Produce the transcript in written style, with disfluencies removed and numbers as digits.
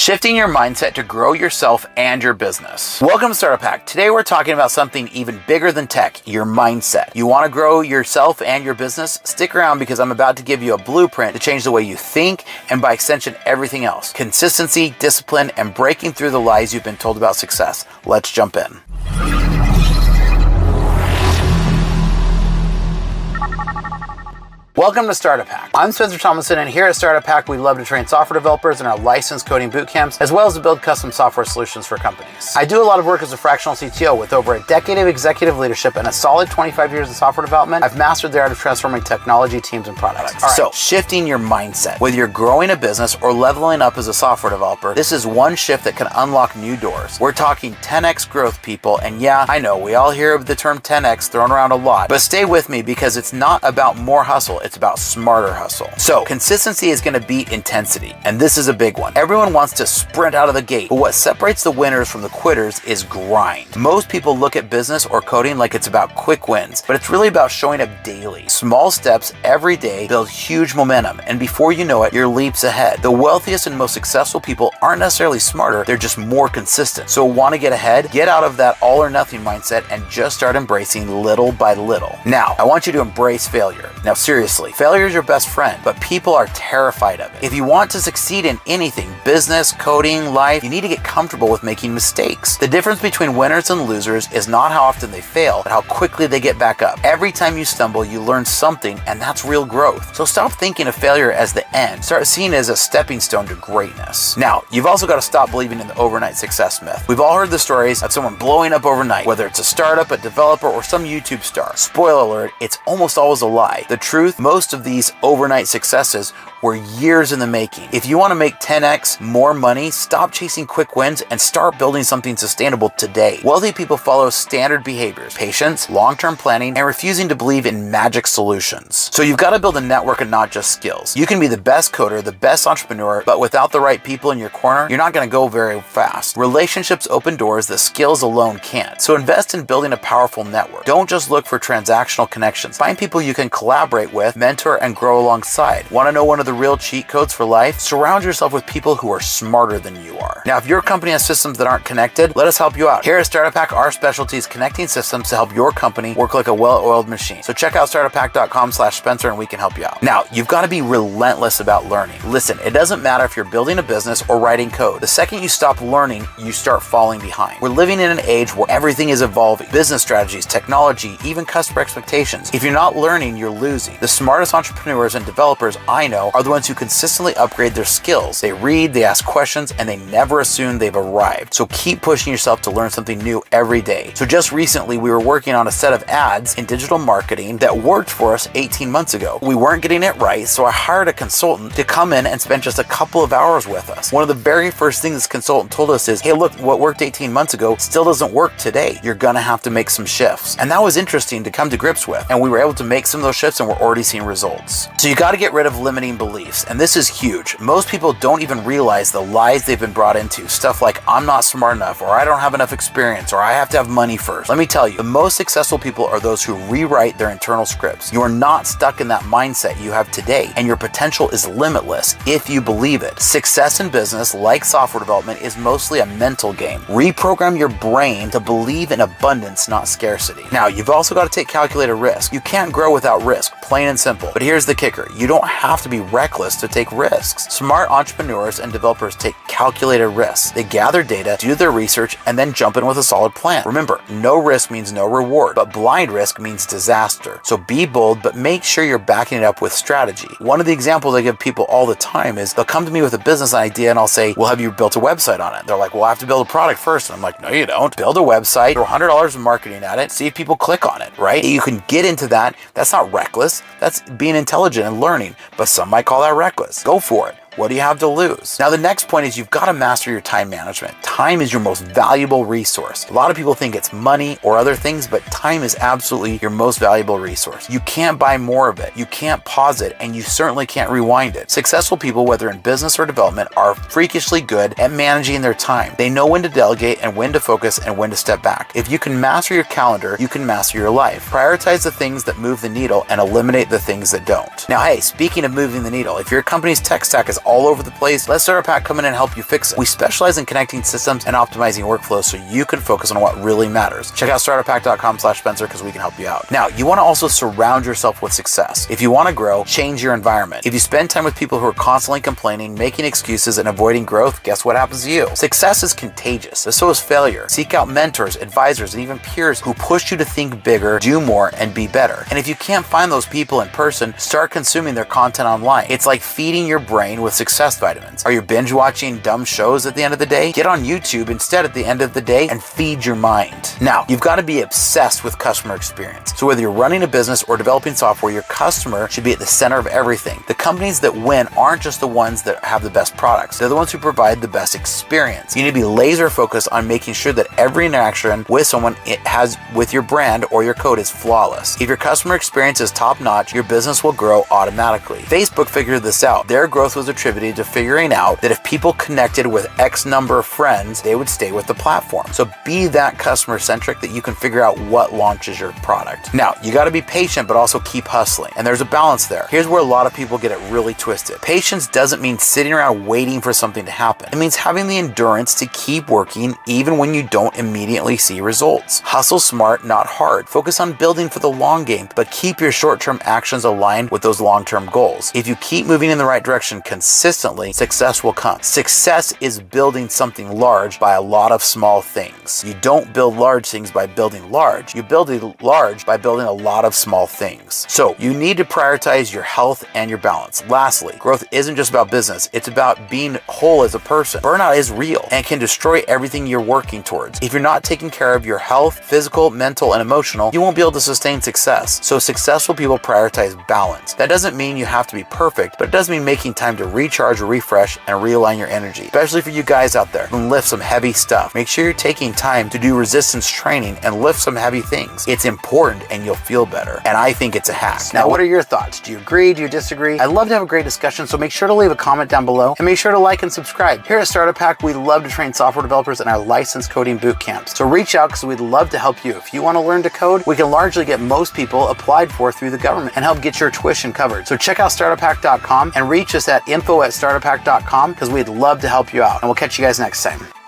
Shifting your mindset to grow yourself and your business. Welcome to Startup Hack. Today we're talking about something even bigger than tech, your mindset. You want to grow yourself and your business? Stick around because I'm about to give you a blueprint to change the way you think and by extension everything else. Consistency, discipline, and breaking through the lies you've been told about success. Let's jump in. Welcome to Startup Hack. I'm Spencer Thomason, and here at Startup Hack, we love to train software developers in our licensed coding boot camps, as well as to build custom software solutions for companies. I do a lot of work as a fractional CTO with over a decade of executive leadership and a solid 25 years in software development. I've mastered the art of transforming technology teams and products. So, shifting your mindset. Whether you're growing a business or leveling up as a software developer, this is one shift that can unlock new doors. We're talking 10x growth, people, and yeah, I know we all hear the term 10x thrown around a lot, but stay with me because it's not about more hustle. It's about smarter hustle. So consistency is going to beat intensity, and this is a big one. Everyone wants to sprint out of the gate, but what separates the winners from the quitters is grind. Most people look at business or coding like it's about quick wins, but it's really about showing up daily. Small steps every day build huge momentum, and before you know it, you're leaps ahead. The wealthiest and most successful people aren't necessarily smarter, they're just more consistent. So want to get ahead? Get out of that all or nothing mindset and just start embracing little by little. Now, I want you to embrace failure. Now seriously, failure is your best friend, but people are terrified of it. If you want to succeed in anything, business, coding, life, you need to get comfortable with making mistakes. The difference between winners and losers is not how often they fail, but how quickly they get back up. Every time you stumble, you learn something, and that's real growth. So stop thinking of failure as the end. Start seeing it as a stepping stone to greatness. Now, you've also got to stop believing in the overnight success myth. We've all heard the stories of someone blowing up overnight, whether it's a startup, a developer, or some YouTube star. Spoiler alert, it's almost always a lie. The truth, most of these overnight successes were years in the making. If you want to make 10x more money, stop chasing quick wins and start building something sustainable today. Wealthy people follow standard behaviors: patience, long-term planning, and refusing to believe in magic solutions. So you've got to build a network and not just skills. You can be the best coder, the best entrepreneur, but without the right people in your corner, you're not going to go very fast. Relationships open doors that skills alone can't. So invest in building a powerful network. Don't just look for transactional connections. Find people you can collaborate with, mentor, and grow alongside. Want to know one of the real cheat codes for life? Surround yourself with people who are smarter than you are. Now, if your company has systems that aren't connected, let us help you out. Here at Startup Hack, our specialty is connecting systems to help your company work like a well-oiled machine. So check out startuphack.com/Spencer and we can help you out. Now, you've got to be relentless about learning. Listen, it doesn't matter if you're building a business or writing code. The second you stop learning, you start falling behind. We're living in an age where everything is evolving. Business strategies, technology, even customer expectations. If you're not learning, you're losing. The smartest entrepreneurs and developers I know are the ones who consistently upgrade their skills. They read, they ask questions, and they never assume they've arrived. So keep pushing yourself to learn something new every day. So just recently, we were working on a set of ads in digital marketing that worked for us 18 months ago. We weren't getting it right, so I hired a consultant to come in and spend just a couple of hours with us. One of the very first things this consultant told us is, hey, look, what worked 18 months ago still doesn't work today. You're gonna have to make some shifts. And that was interesting to come to grips with. And we were able to make some of those shifts and we're already seeing results. So you got to get rid of limiting beliefs. And this is huge. Most people don't even realize the lies they've been brought into. Stuff like, I'm not smart enough, or I don't have enough experience, or I have to have money first. Let me tell you, the most successful people are those who rewrite their internal scripts. You are not stuck in that mindset you have today, and your potential is limitless if you believe it. Success in business, like software development, is mostly a mental game. Reprogram your brain to believe in abundance, not scarcity. Now, you've also got to take calculated risk. You can't grow without risk, plain and simple. But here's the kicker. You don't have to be reckless to take risks. Smart entrepreneurs and developers take calculated risks. They gather data, do their research, and then jump in with a solid plan. Remember, no risk means no reward, but blind risk means disaster. So be bold, but make sure you're backing it up with strategy. One of the examples I give people all the time is they'll come to me with a business idea and I'll say, well, have you built a website on it? They're like, well, I have to build a product first. And I'm like, no, you don't. Build a website, throw $100 in marketing at it, see if people click on it, right? You can get into that. That's not reckless. That's being intelligent and learning, but some might call that reckless. Go for it. What do you have to lose? Now, the next point is you've got to master your time management. Time is your most valuable resource. A lot of people think it's money or other things, but time is absolutely your most valuable resource. You can't buy more of it. You can't pause it, and you certainly can't rewind it. Successful people, whether in business or development, are freakishly good at managing their time. They know when to delegate and when to focus and when to step back. If you can master your calendar, you can master your life. Prioritize the things that move the needle and eliminate the things that don't. Now, hey, speaking of moving the needle, if your company's tech stack is all over the place, let Startup Pack come in and help you fix it. We specialize in connecting systems and optimizing workflows so you can focus on what really matters. Check out startuppack.com/Spencer because we can help you out. Now, you want to also surround yourself with success. If you want to grow, change your environment. If you spend time with people who are constantly complaining, making excuses, and avoiding growth, guess what happens to you? Success is contagious, but so is failure. Seek out mentors, advisors, and even peers who push you to think bigger, do more, and be better. And if you can't find those people in person, start consuming their content online. It's like feeding your brain with success vitamins. Are you binge watching dumb shows at the end of the day? Get on YouTube instead at the end of the day and feed your mind. Now, you've got to be obsessed with customer experience. So whether you're running a business or developing software, your customer should be at the center of everything. The companies that win aren't just the ones that have the best products. They're the ones who provide the best experience. You need to be laser focused on making sure that every interaction with someone it has with your brand or your code is flawless. If your customer experience is top notch, your business will grow automatically. Facebook figured this out. Their growth was attributed to figuring out that if people connected with X number of friends, they would stay with the platform. So be that customer centric that you can figure out what launches your product. Now, you got to be patient, but also keep hustling. And there's a balance there. Here's where a lot of people get it really twisted. Patience doesn't mean sitting around waiting for something to happen. It means having the endurance to keep working even when you don't immediately see results. Hustle smart, not hard. Focus on building for the long game, but keep your short-term actions aligned with those long-term goals. If you keep moving in the right direction consistently, success will come. Success is building something large by a lot of small things. You don't build large things by building large. You build large by building a lot of small things. So you need to prioritize your health and your balance. Lastly, growth isn't just about business. It's about being whole as a person. Burnout is real and can destroy everything you're working towards. If you're not taking care of your health, physical, mental, and emotional, you won't be able to sustain success. So successful people prioritize balance. That doesn't mean you have to be perfect, but it does mean making time to recharge, refresh, and realign your energy. Especially for you guys out there who lift some heavy stuff. Make sure you're taking time to do resistance training and lift some heavy things. It's important and you'll feel better. And I think it's a hack. Now, what are your thoughts? Do you agree? Do you disagree? I'd love to have a great discussion, so make sure to leave a comment down below and make sure to like and subscribe. Here at Startup Pack, we love to train software developers in our licensed coding boot camps. So reach out because we'd love to help you. If you want to learn to code, we can largely get most people applied for through the government and help get your tuition covered. So check out startuppack.com and reach us at info@startuppack.com because we'd love to help you out. And we'll catch you guys next time.